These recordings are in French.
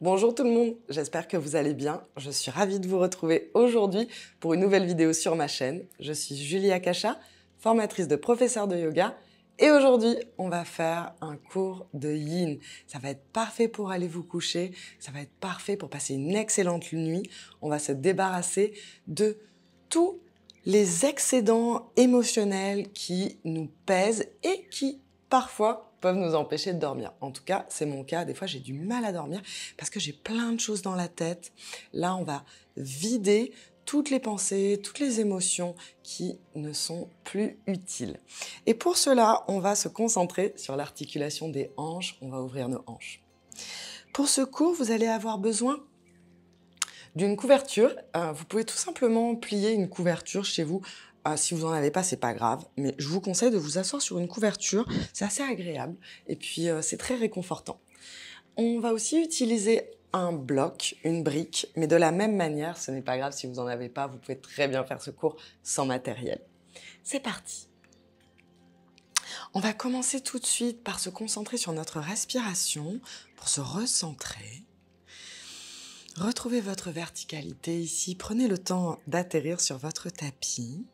Bonjour tout le monde, j'espère que vous allez bien. Je suis ravie de vous retrouver aujourd'hui pour une nouvelle vidéo sur ma chaîne. Je suis Julie Akasha, formatrice de professeur de yoga. Et aujourd'hui, on va faire un cours de yin. Ça va être parfait pour aller vous coucher. Ça va être parfait pour passer une excellente nuit. On va se débarrasser de tous les excédents émotionnels qui nous pèsent et qui, parfois, peuvent nous empêcher de dormir. En tout cas, c'est mon cas. Des fois, j'ai du mal à dormir parce que j'ai plein de choses dans la tête. Là, on va vider toutes les pensées, toutes les émotions qui ne sont plus utiles. Et pour cela, on va se concentrer sur l'articulation des hanches. On va ouvrir nos hanches. Pour ce cours, vous allez avoir besoin d'une couverture. Vous pouvez tout simplement plier une couverture chez vous. Si vous n'en avez pas, c'est pas grave, mais je vous conseille de vous asseoir sur une couverture. C'est assez agréable et puis c'est très réconfortant. On va aussi utiliser un bloc, une brique, mais de la même manière, ce n'est pas grave si vous n'en avez pas, vous pouvez très bien faire ce cours sans matériel. C'est parti. On va commencer tout de suite par se concentrer sur notre respiration pour se recentrer. Retrouvez votre verticalité ici. Prenez le temps d'atterrir sur votre tapis.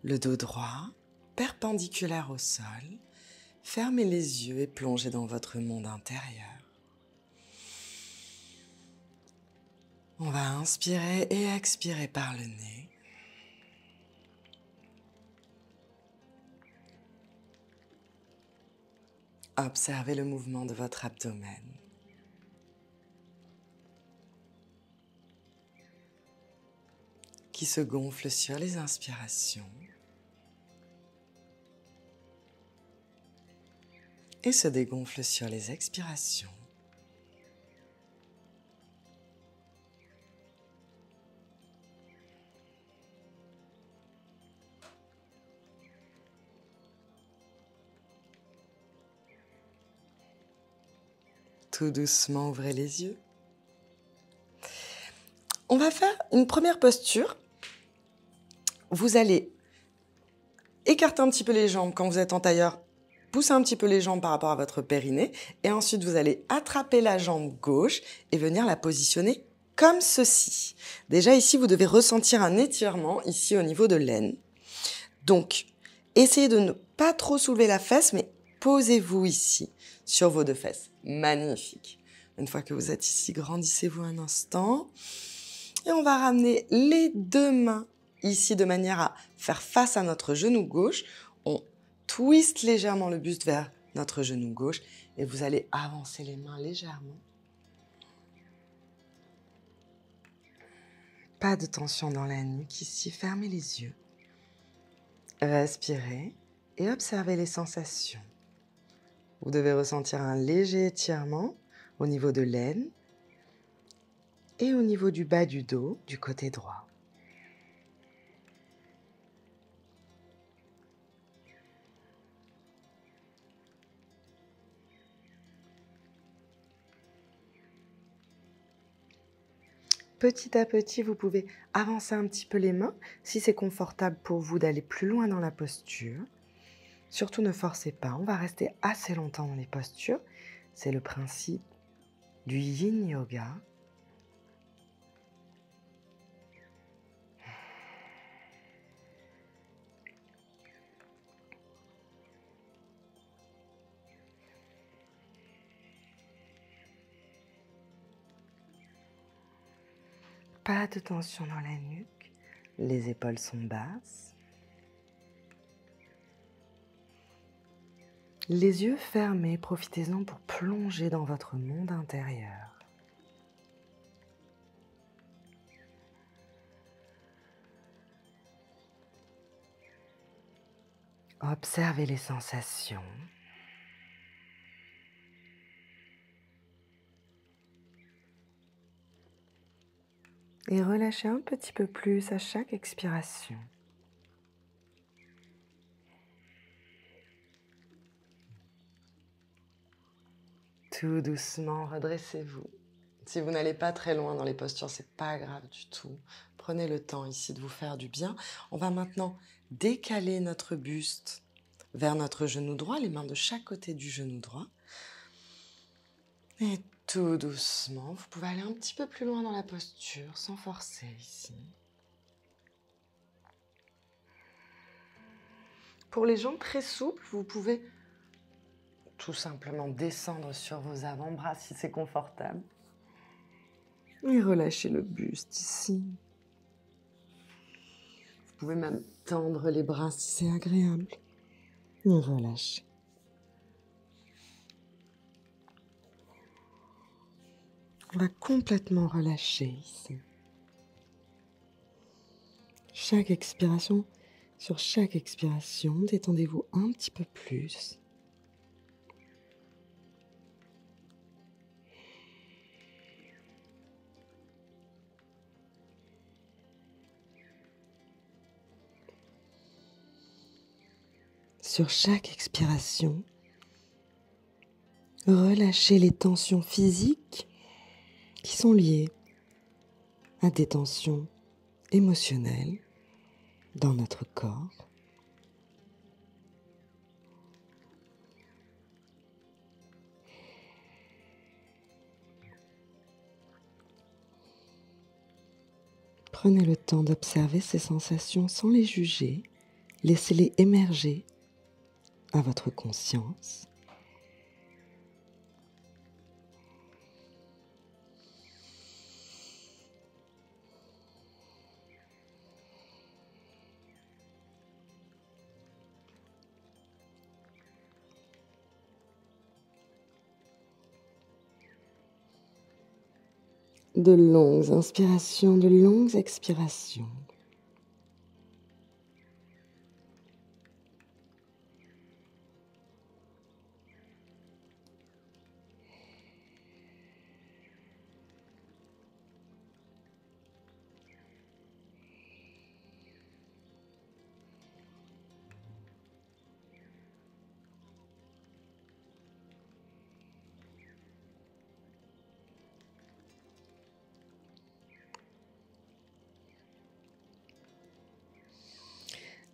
Le dos droit, perpendiculaire au sol. Fermez les yeux et plongez dans votre monde intérieur. On va inspirer et expirer par le nez. Observez le mouvement de votre abdomen. Qui se gonfle sur les inspirations et se dégonfle sur les expirations. Tout doucement, ouvrez les yeux. On va faire une première posture. Vous allez écarter un petit peu les jambes quand vous êtes en tailleur. Poussez un petit peu les jambes par rapport à votre périnée. Et ensuite, vous allez attraper la jambe gauche et venir la positionner comme ceci. Déjà, ici, vous devez ressentir un étirement ici au niveau de l'aine. Donc, essayez de ne pas trop soulever la fesse, mais posez-vous ici sur vos deux fesses. Magnifique. Une fois que vous êtes ici, grandissez-vous un instant. Et on va ramener les deux mains ici de manière à faire face à notre genou gauche. On twiste légèrement le buste vers notre genou gauche et vous allez avancer les mains légèrement. Pas de tension dans la nuque ici, fermez les yeux. Respirez et observez les sensations. Vous devez ressentir un léger étirement au niveau de l'aine et au niveau du bas du dos, du côté droit. Petit à petit, vous pouvez avancer un petit peu les mains si c'est confortable pour vous d'aller plus loin dans la posture. Surtout ne forcez pas, on va rester assez longtemps dans les postures. C'est le principe du yin yoga. Pas de tension dans la nuque, les épaules sont basses. Les yeux fermés, profitez-en pour plonger dans votre monde intérieur. Observez les sensations. Et relâchez un petit peu plus à chaque expiration. Tout doucement, redressez-vous. Si vous n'allez pas très loin dans les postures, c'est pas grave du tout. Prenez le temps ici de vous faire du bien. On va maintenant décaler notre buste vers notre genou droit, les mains de chaque côté du genou droit. Et tout doucement, vous pouvez aller un petit peu plus loin dans la posture sans forcer ici. Pour les jambes très souples, vous pouvez tout simplement descendre sur vos avant-bras si c'est confortable. Et relâchez le buste ici. Vous pouvez même tendre les bras si c'est agréable. Et relâchez. On va complètement relâcher ici. Chaque expiration, sur chaque expiration, détendez-vous un petit peu plus. Sur chaque expiration, relâchez les tensions physiques qui sont liées à des tensions émotionnelles dans notre corps. Prenez le temps d'observer ces sensations sans les juger. Laissez-les émerger à votre conscience. De longues inspirations, de longues expirations.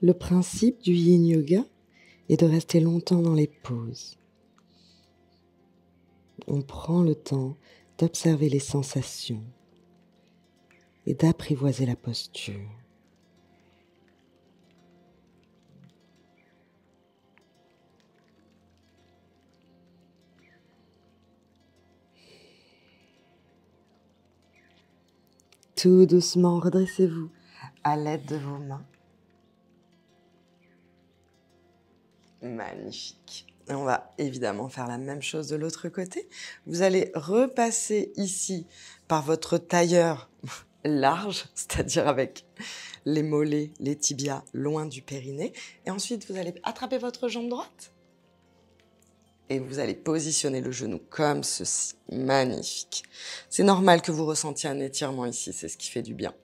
Le principe du Yin Yoga est de rester longtemps dans les pauses. On prend le temps d'observer les sensations et d'apprivoiser la posture. Tout doucement, redressez-vous à l'aide de vos mains. Magnifique. Et on va évidemment faire la même chose de l'autre côté. Vous allez repasser ici par votre tailleur large, c'est-à-dire avec les mollets, les tibias loin du périnée. Et ensuite, vous allez attraper votre jambe droite. Et vous allez positionner le genou comme ceci. Magnifique. C'est normal que vous ressentiez un étirement ici, c'est ce qui fait du bien.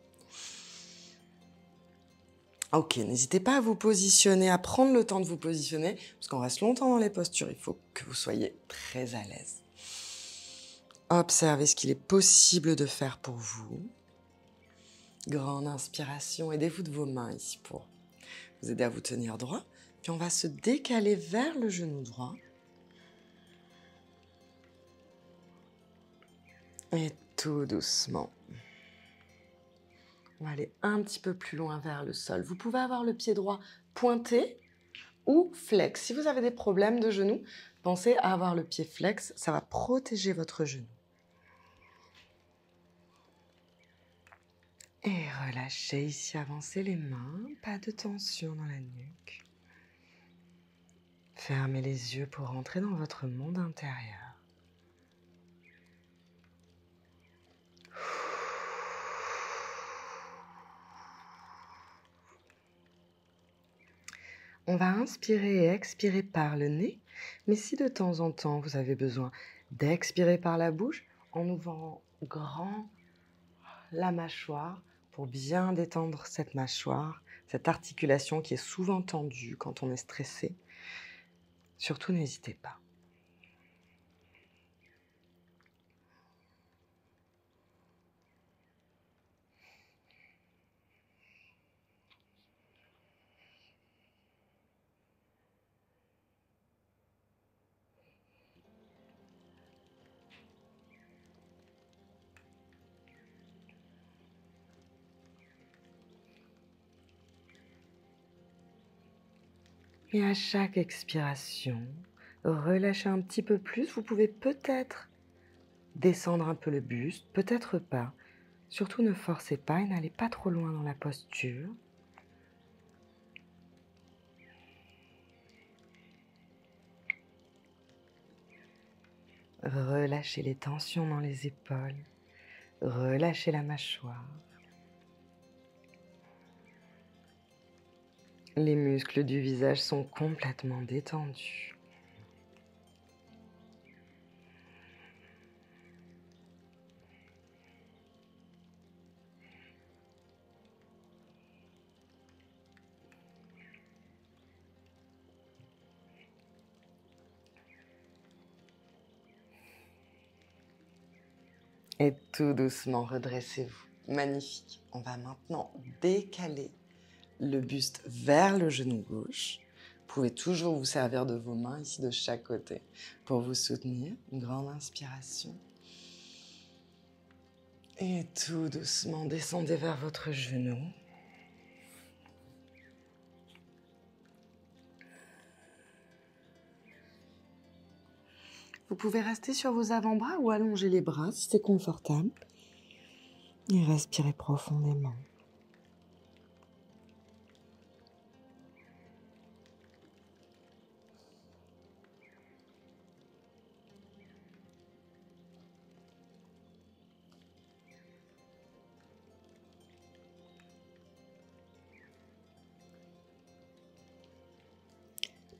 Ok, n'hésitez pas à vous positionner, à prendre le temps de vous positionner, parce qu'on reste longtemps dans les postures, il faut que vous soyez très à l'aise. Observez ce qu'il est possible de faire pour vous. Grande inspiration, aidez-vous de vos mains ici pour vous aider à vous tenir droit. Puis on va se décaler vers le genou droit. Et tout doucement. On va aller un petit peu plus loin vers le sol. Vous pouvez avoir le pied droit pointé ou flex. Si vous avez des problèmes de genoux, pensez à avoir le pied flex. Ça va protéger votre genou. Et relâchez ici, avancez les mains. Pas de tension dans la nuque. Fermez les yeux pour rentrer dans votre monde intérieur. On va inspirer et expirer par le nez, mais si de temps en temps vous avez besoin d'expirer par la bouche, en ouvrant grand la mâchoire pour bien détendre cette mâchoire, cette articulation qui est souvent tendue quand on est stressé, surtout n'hésitez pas. Et à chaque expiration, relâchez un petit peu plus. Vous pouvez peut-être descendre un peu le buste, peut-être pas. Surtout ne forcez pas et n'allez pas trop loin dans la posture. Relâchez les tensions dans les épaules. Relâchez la mâchoire. Les muscles du visage sont complètement détendus. Et tout doucement, redressez-vous. Magnifique. On va maintenant décaler le buste vers le genou gauche. Vous pouvez toujours vous servir de vos mains ici de chaque côté pour vous soutenir. Une grande inspiration. Et tout doucement, descendez vers votre genou. Vous pouvez rester sur vos avant-bras ou allonger les bras si c'est confortable. Et respirez profondément.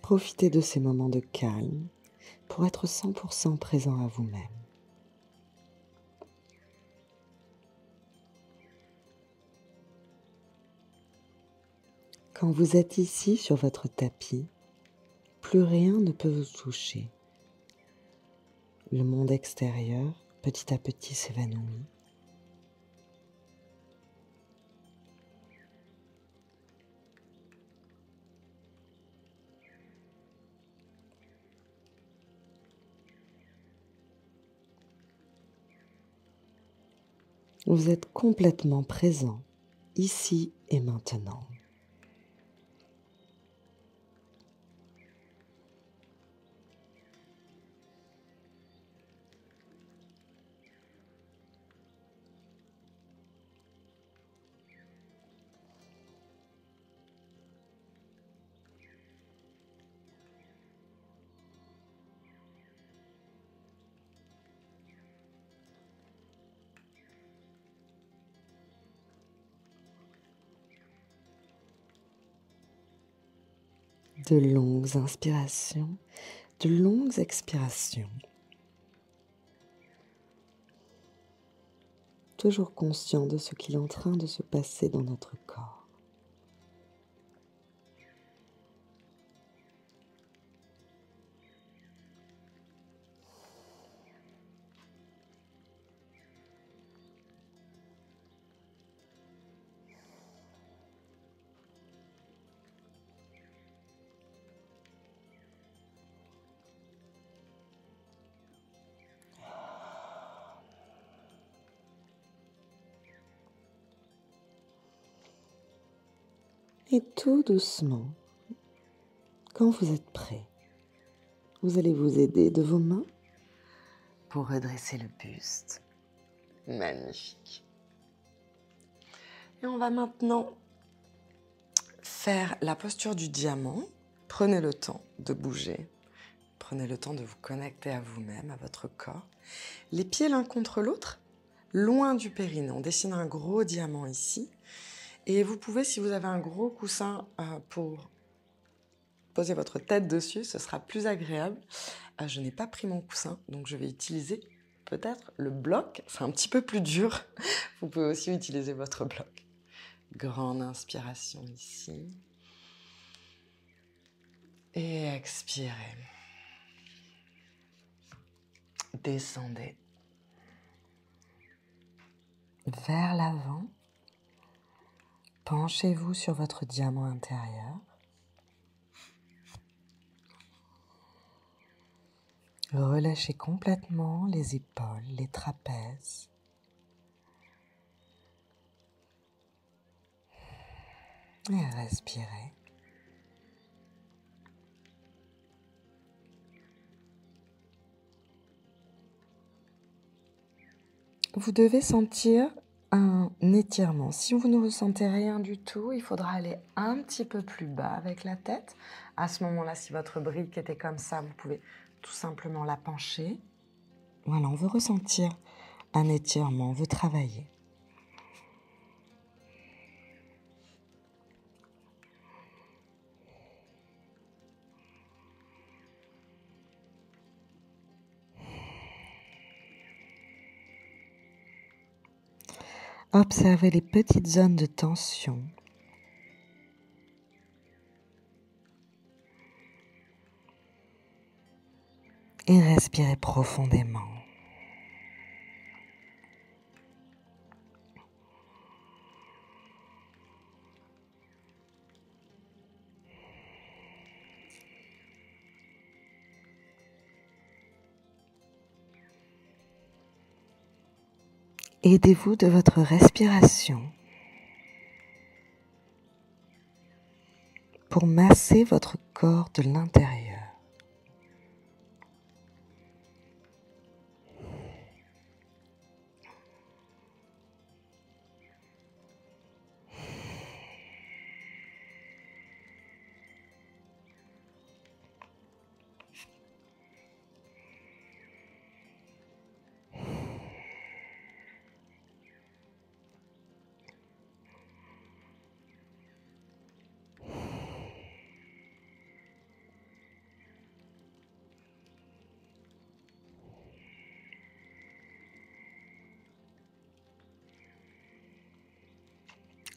Profitez de ces moments de calme pour être 100% présent à vous-même. Quand vous êtes ici sur votre tapis, plus rien ne peut vous toucher. Le monde extérieur, petit à petit, s'évanouit. Vous êtes complètement présent, ici et maintenant. De longues inspirations, de longues expirations. Toujours conscient de ce qu'il est en train de se passer dans notre corps. Et tout doucement, quand vous êtes prêt, vous allez vous aider de vos mains pour redresser le buste. Magnifique. Et on va maintenant faire la posture du diamant. Prenez le temps de bouger. Prenez le temps de vous connecter à vous-même, à votre corps. Les pieds l'un contre l'autre, loin du périnée. On dessine un gros diamant ici. Et vous pouvez, si vous avez un gros coussin pour poser votre tête dessus, ce sera plus agréable. Je n'ai pas pris mon coussin, donc je vais utiliser peut-être le bloc. C'est un petit peu plus dur. Vous pouvez aussi utiliser votre bloc. Grande inspiration ici. Et expirez. Descendez vers l'avant. Penchez-vous sur votre diamant intérieur. Relâchez complètement les épaules, les trapèzes. Et respirez. vous devez sentir un étirement. Si vous ne ressentez rien du tout, il faudra aller un petit peu plus bas avec la tête. À ce moment-là, si votre brique était comme ça, vous pouvez tout simplement la pencher. Voilà, on veut ressentir un étirement, on veut travailler. Observez les petites zones de tension. Et respirez profondément. Aidez-vous de votre respiration pour masser votre corps de l'intérieur.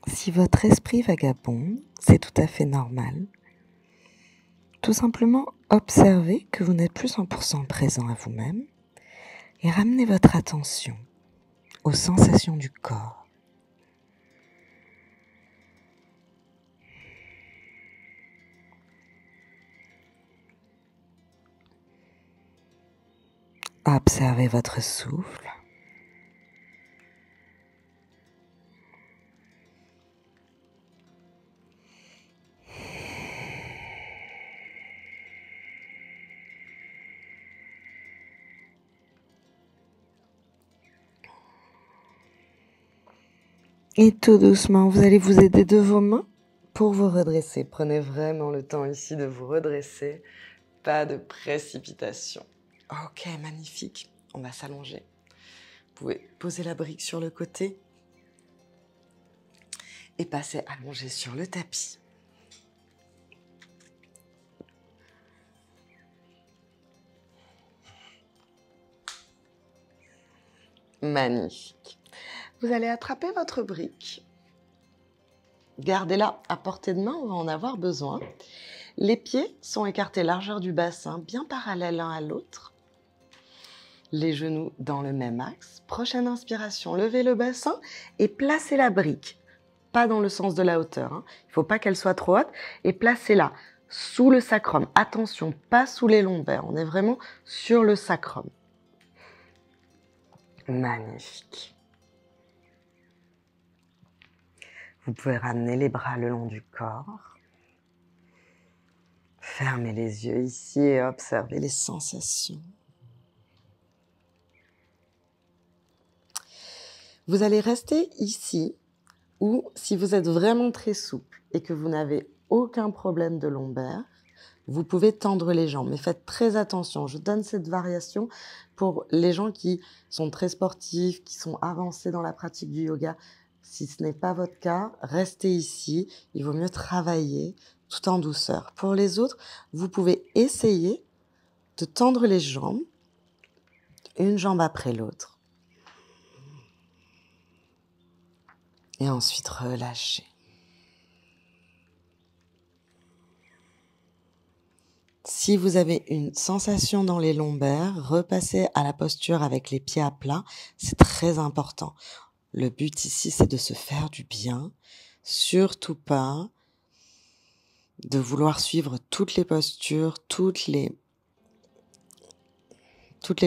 Si votre esprit vagabonde, c'est tout à fait normal. Tout simplement observez que vous n'êtes plus 100% présent à vous-même et ramenez votre attention aux sensations du corps. Observez votre souffle. Et tout doucement, vous allez vous aider de vos mains pour vous redresser. Prenez vraiment le temps ici de vous redresser. Pas de précipitation. Ok, magnifique. On va s'allonger. Vous pouvez poser la brique sur le côté et passer allongé sur le tapis. Magnifique. Vous allez attraper votre brique. Gardez-la à portée de main, on va en avoir besoin. Les pieds sont écartés largeur du bassin, bien parallèles l'un à l'autre. Les genoux dans le même axe. Prochaine inspiration, levez le bassin et placez la brique. Pas dans le sens de la hauteur, hein. Il ne faut pas qu'elle soit trop haute. Et placez-la sous le sacrum. Attention, pas sous les lombaires. On est vraiment sur le sacrum. Magnifique. Vous pouvez ramener les bras le long du corps. Fermez les yeux ici et observez les sensations. Vous allez rester ici ou si vous êtes vraiment très souple et que vous n'avez aucun problème de lombaire, vous pouvez tendre les jambes. Mais faites très attention, je donne cette variation pour les gens qui sont très sportifs, qui sont avancés dans la pratique du yoga. Si ce n'est pas votre cas, restez ici. Il vaut mieux travailler tout en douceur. Pour les autres, vous pouvez essayer de tendre les jambes, une jambe après l'autre. Et ensuite, relâchez. Si vous avez une sensation dans les lombaires, repassez à la posture avec les pieds à plat. C'est très important. Le but ici, c'est de se faire du bien. Surtout pas de vouloir suivre toutes les postures, toutes les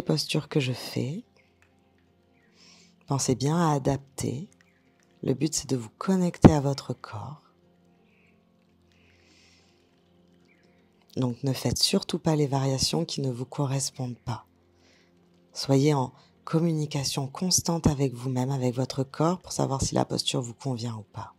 postures que je fais. Pensez bien à adapter. Le but, c'est de vous connecter à votre corps. Donc, ne faites surtout pas les variations qui ne vous correspondent pas. Soyez en communication constante avec vous-même, avec votre corps, pour savoir si la posture vous convient ou pas.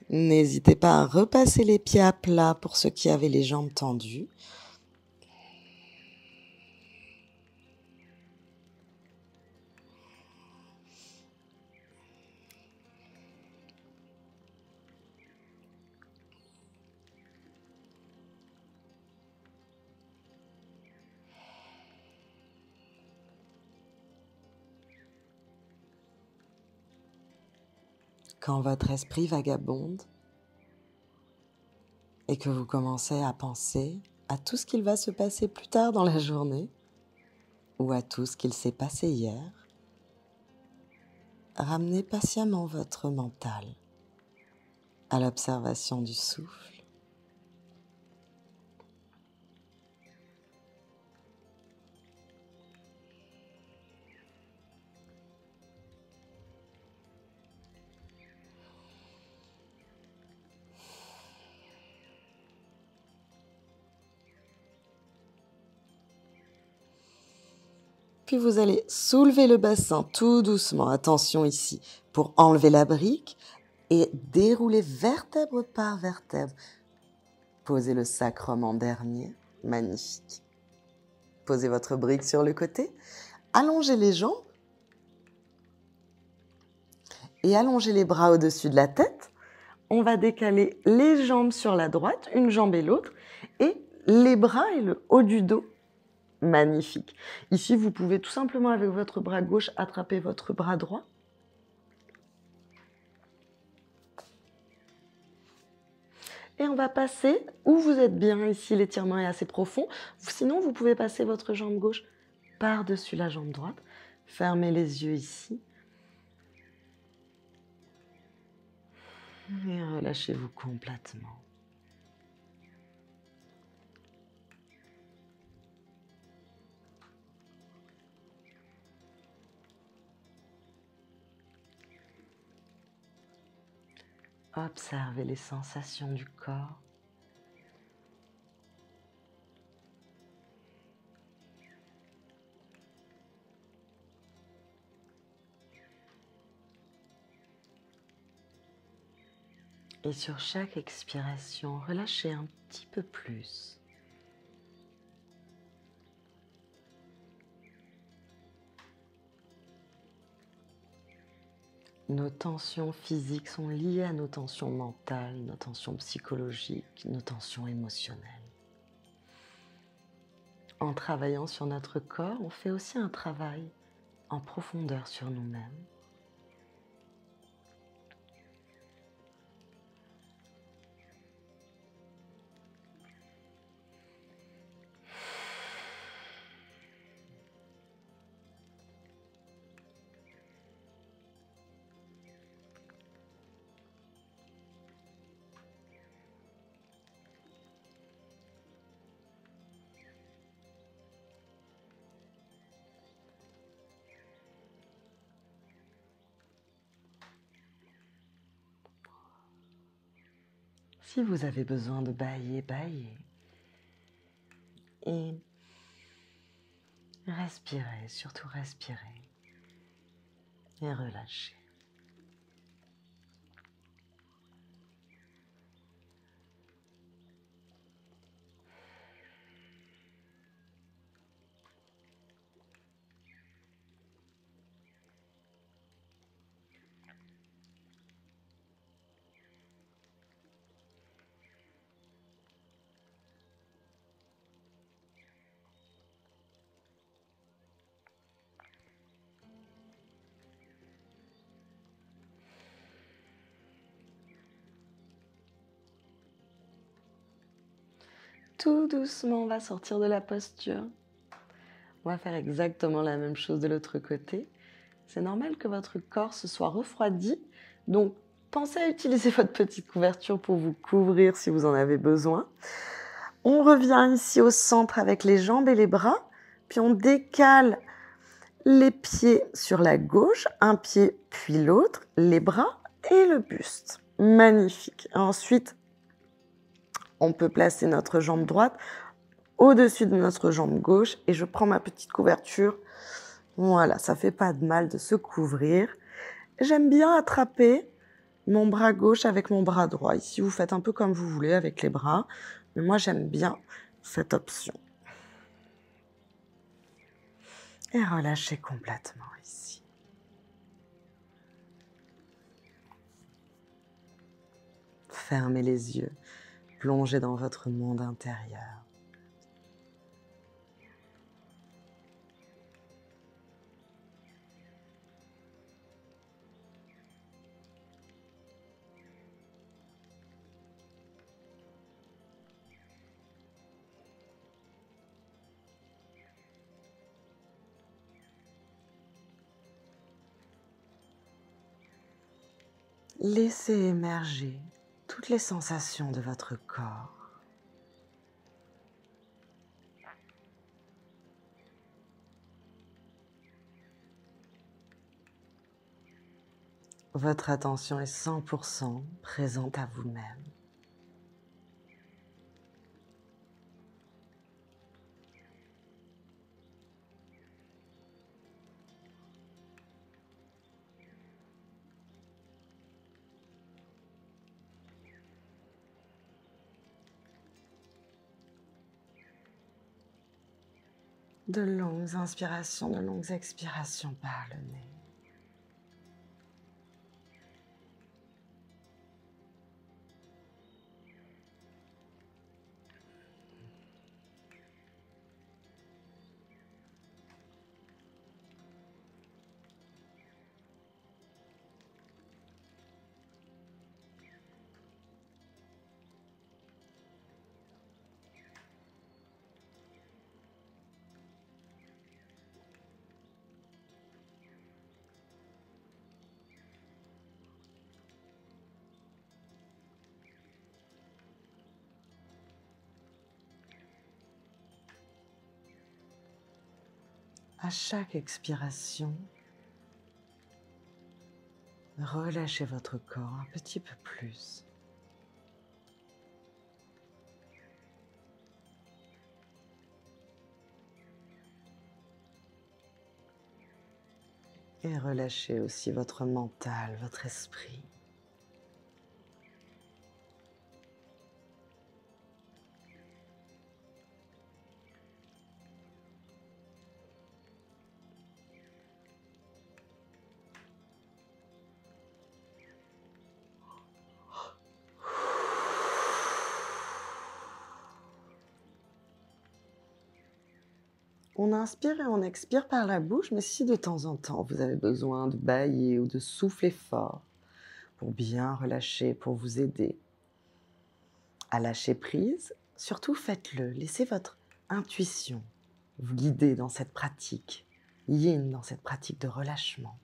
N'hésitez pas à repasser les pieds à plat pour ceux qui avaient les jambes tendues. Quand votre esprit vagabonde et que vous commencez à penser à tout ce qu'il va se passer plus tard dans la journée ou à tout ce qu'il s'est passé hier, ramenez patiemment votre mental à l'observation du souffle. Puis vous allez soulever le bassin tout doucement, attention ici, pour enlever la brique et dérouler vertèbre par vertèbre. Posez le sacrum en dernier, magnifique. Posez votre brique sur le côté, allongez les jambes et allongez les bras au-dessus de la tête. On va décaler les jambes sur la droite, une jambe et l'autre, et les bras et le haut du dos. Magnifique. Ici, vous pouvez tout simplement, avec votre bras gauche, attraper votre bras droit. Et on va passer, où vous êtes bien ici, l'étirement est assez profond. Sinon, vous pouvez passer votre jambe gauche par-dessus la jambe droite. Fermez les yeux ici. Et relâchez-vous complètement. Observez les sensations du corps. Et sur chaque expiration, relâchez un petit peu plus. Nos tensions physiques sont liées à nos tensions mentales, nos tensions psychologiques, nos tensions émotionnelles. En travaillant sur notre corps, on fait aussi un travail en profondeur sur nous-mêmes. Si vous avez besoin de bâiller, bâillez. Et respirez, surtout respirez. Et relâchez. tout doucement, on va sortir de la posture. On va faire exactement la même chose de l'autre côté. C'est normal que votre corps se soit refroidi, donc pensez à utiliser votre petite couverture pour vous couvrir si vous en avez besoin. On revient ici au centre avec les jambes et les bras, puis on décale les pieds sur la gauche, un pied puis l'autre, les bras et le buste. Magnifique. Ensuite, on peut placer notre jambe droite au-dessus de notre jambe gauche et je prends ma petite couverture. Voilà, ça fait pas de mal de se couvrir. J'aime bien attraper mon bras gauche avec mon bras droit. Ici, vous faites un peu comme vous voulez avec les bras, mais moi, j'aime bien cette option. Et relâchez complètement ici. Fermez les yeux, plongez dans votre monde intérieur. Laissez émerger toutes les sensations de votre corps. Votre attention est 100% présente à vous-même. De longues inspirations, de longues expirations par le nez. À chaque expiration, relâchez votre corps un petit peu plus. Et relâchez aussi votre mental, votre esprit. On inspire et on expire par la bouche, mais si de temps en temps vous avez besoin de bâiller ou de souffler fort pour bien relâcher, pour vous aider à lâcher prise, surtout faites-le. Laissez votre intuition vous guider dans cette pratique yin, dans cette pratique de relâchement.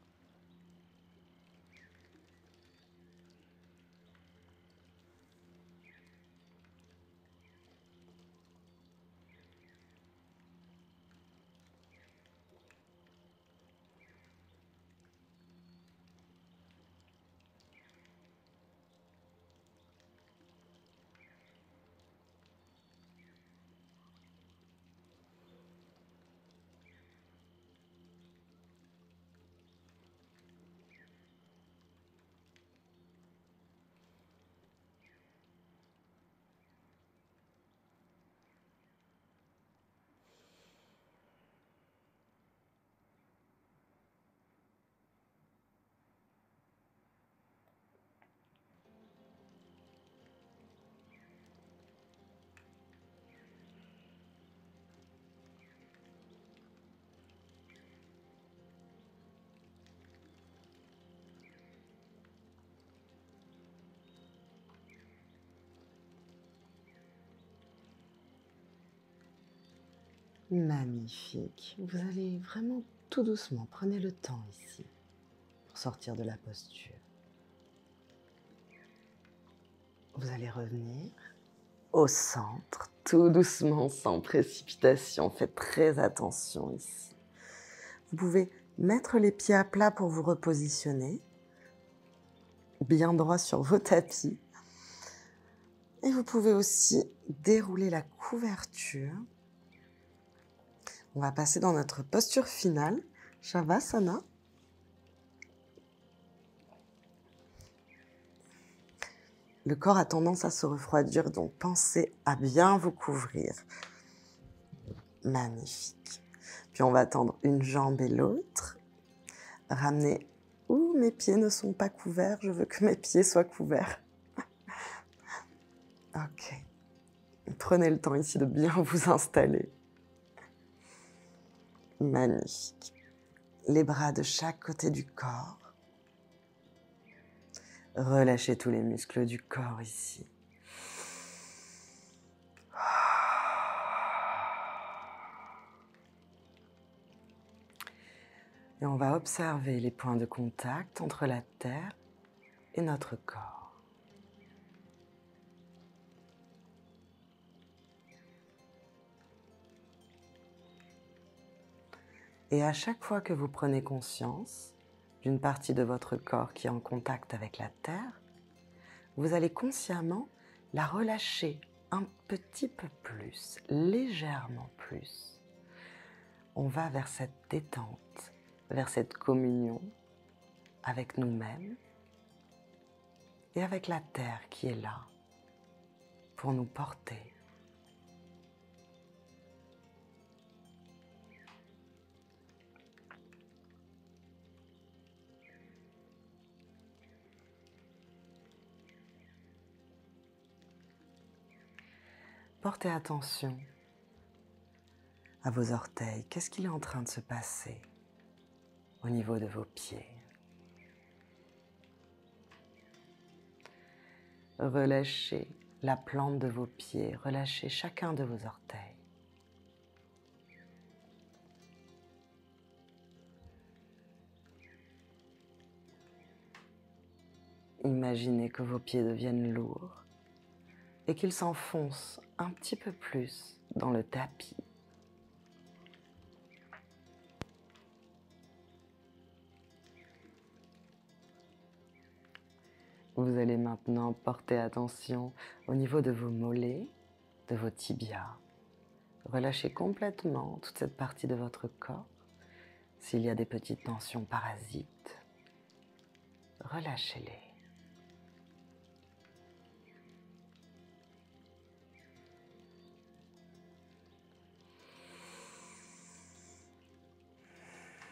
Magnifique. Vous allez vraiment tout doucement, prenez le temps ici pour sortir de la posture. Vous allez revenir au centre, tout doucement, sans précipitation. Faites très attention ici. Vous pouvez mettre les pieds à plat pour vous repositionner, bien droit sur vos tapis. Et vous pouvez aussi dérouler la couverture. On va passer dans notre posture finale, Shavasana. Le corps a tendance à se refroidir, donc pensez à bien vous couvrir. Magnifique. Puis on va tendre une jambe et l'autre. Ramener où mes pieds ne sont pas couverts, je veux que mes pieds soient couverts. Ok. Prenez le temps ici de bien vous installer. Magnifique. Les bras de chaque côté du corps. Relâchez tous les muscles du corps ici. Et on va observer les points de contact entre la terre et notre corps. Et à chaque fois que vous prenez conscience d'une partie de votre corps qui est en contact avec la terre, vous allez consciemment la relâcher un petit peu plus, légèrement plus. On va vers cette détente, vers cette communion avec nous-mêmes et avec la terre qui est là pour nous porter. Portez attention à vos orteils. Qu'est-ce qu'il est en train de se passer au niveau de vos pieds? Relâchez la plante de vos pieds, relâchez chacun de vos orteils. Imaginez que vos pieds deviennent lourds et qu'ils s'enfoncent un petit peu plus dans le tapis. Vous allez maintenant porter attention au niveau de vos mollets, de vos tibias. Relâchez complètement toute cette partie de votre corps. S'il y a des petites tensions parasites, relâchez-les.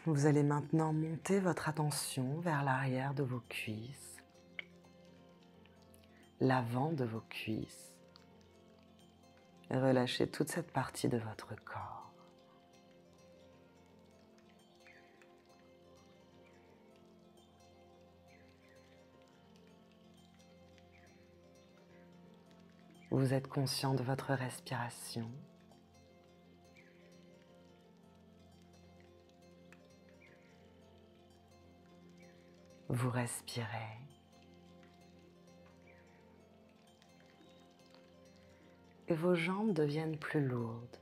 Vous allez maintenant monter votre attention vers l'arrière de vos cuisses, l'avant de vos cuisses, et relâchez toute cette partie de votre corps. Vous êtes conscient de votre respiration. Vous respirez. Et vos jambes deviennent plus lourdes.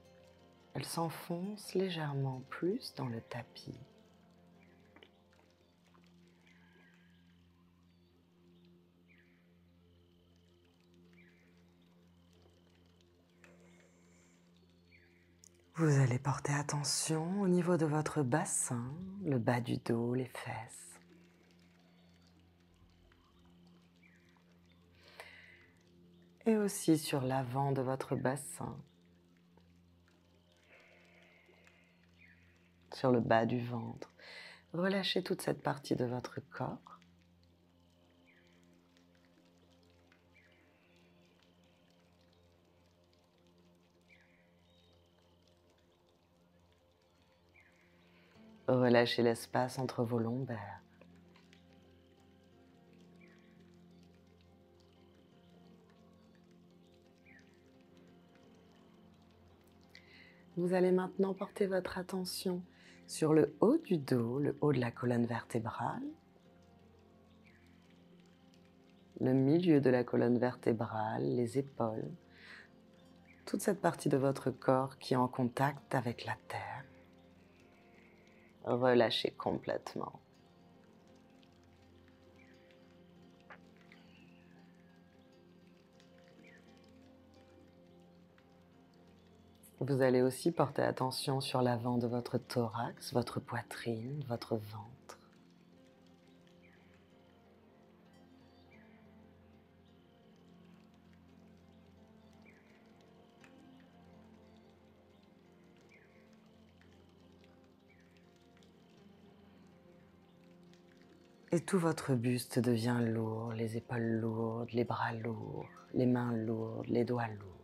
Elles s'enfoncent légèrement plus dans le tapis. Vous allez porter attention au niveau de votre bassin, le bas du dos, les fesses. Et aussi sur l'avant de votre bassin, sur le bas du ventre. Relâchez toute cette partie de votre corps. Relâchez l'espace entre vos lombaires. Vous allez maintenant porter votre attention sur le haut du dos, le haut de la colonne vertébrale, le milieu de la colonne vertébrale, les épaules, toute cette partie de votre corps qui est en contact avec la terre. Relâchez complètement. Vous allez aussi porter attention sur l'avant de votre thorax, votre poitrine, votre ventre. Et tout votre buste devient lourd, les épaules lourdes, les bras lourds, les mains lourdes, les doigts lourds.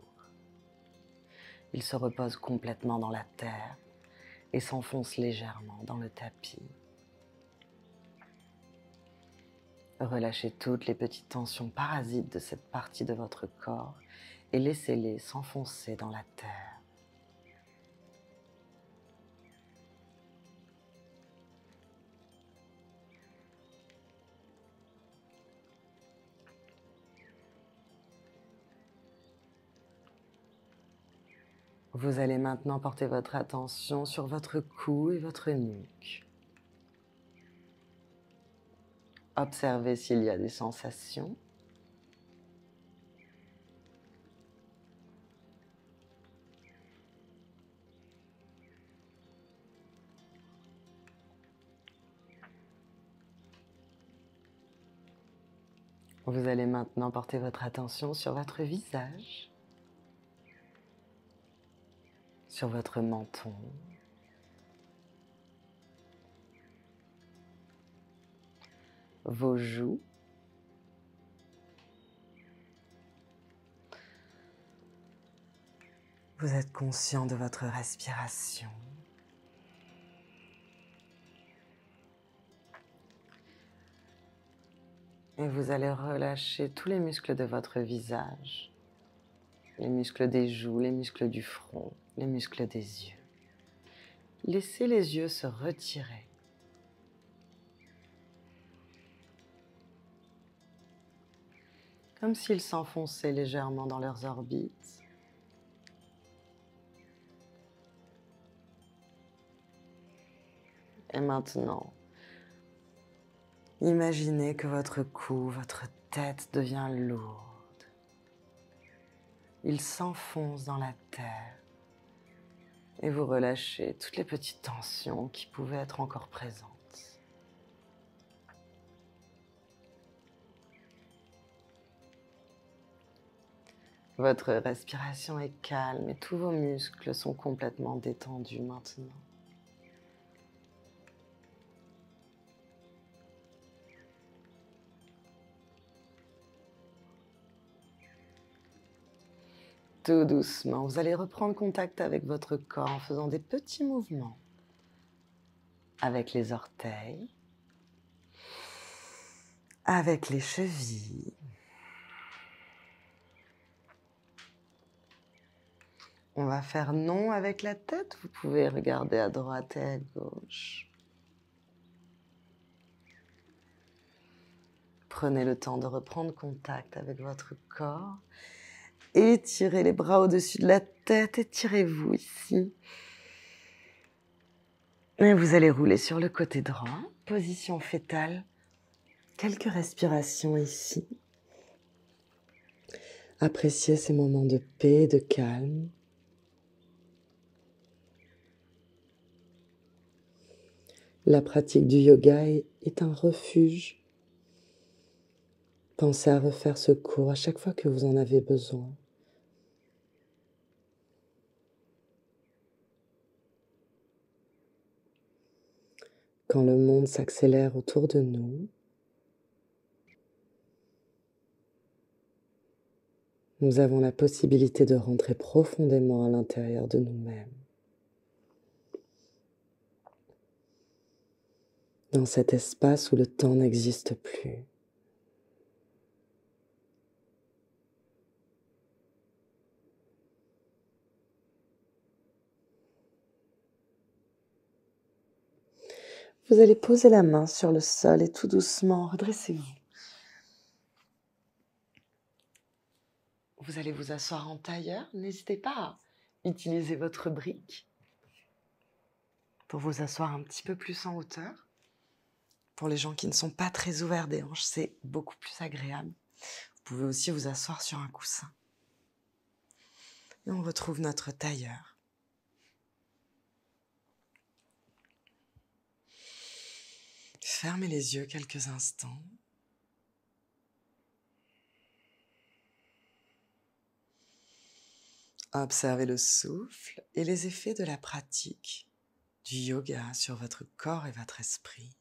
Il se repose complètement dans la terre et s'enfonce légèrement dans le tapis. Relâchez toutes les petites tensions parasites de cette partie de votre corps et laissez-les s'enfoncer dans la terre. Vous allez maintenant porter votre attention sur votre cou et votre nuque. Observez s'il y a des sensations. Vous allez maintenant porter votre attention sur votre visage, sur votre menton, vos joues, vous êtes conscient de votre respiration. Et vous allez relâcher tous les muscles de votre visage, les muscles des joues, les muscles du front, les muscles des yeux. Laissez les yeux se retirer. Comme s'ils s'enfonçaient légèrement dans leurs orbites. Et maintenant, imaginez que votre cou, votre tête devient lourde. Il s'enfonce dans la terre et vous relâchez toutes les petites tensions qui pouvaient être encore présentes. Votre respiration est calme et tous vos muscles sont complètement détendus maintenant. Tout doucement, vous allez reprendre contact avec votre corps en faisant des petits mouvements avec les orteils, avec les chevilles. On va faire non avec la tête. Vous pouvez regarder à droite et à gauche. Prenez le temps de reprendre contact avec votre corps. Étirez les bras au-dessus de la tête, étirez-vous ici. Et vous allez rouler sur le côté droit, position fétale. Quelques respirations ici. Appréciez ces moments de paix, de calme. La pratique du yoga est un refuge. Pensez à refaire ce cours à chaque fois que vous en avez besoin. Quand le monde s'accélère autour de nous, nous avons la possibilité de rentrer profondément à l'intérieur de nous-mêmes. Dans cet espace où le temps n'existe plus. vous allez poser la main sur le sol et tout doucement, redressez-vous. Vous allez vous asseoir en tailleur. N'hésitez pas à utiliser votre brique pour vous asseoir un petit peu plus en hauteur. Pour les gens qui ne sont pas très ouverts des hanches, c'est beaucoup plus agréable. Vous pouvez aussi vous asseoir sur un coussin. Et on retrouve notre tailleur. Fermez les yeux quelques instants. Observez le souffle et les effets de la pratique du yoga sur votre corps et votre esprit.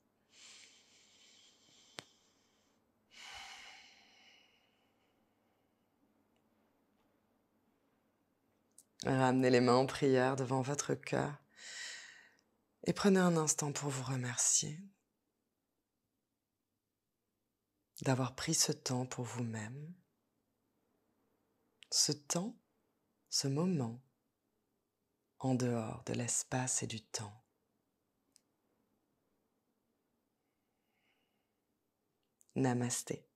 Ramenez les mains en prière devant votre cœur et prenez un instant pour vous remercier d'avoir pris ce temps pour vous-même. Ce temps, ce moment, en dehors de l'espace et du temps. Namasté.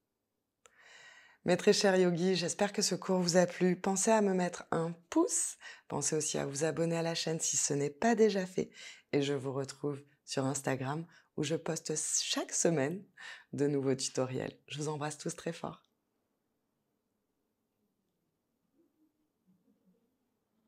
Mes très chers yogis, j'espère que ce cours vous a plu. Pensez à me mettre un pouce. Pensez aussi à vous abonner à la chaîne si ce n'est pas déjà fait. Et je vous retrouve sur Instagram où je poste chaque semaine de nouveaux tutoriels. Je vous embrasse tous très fort.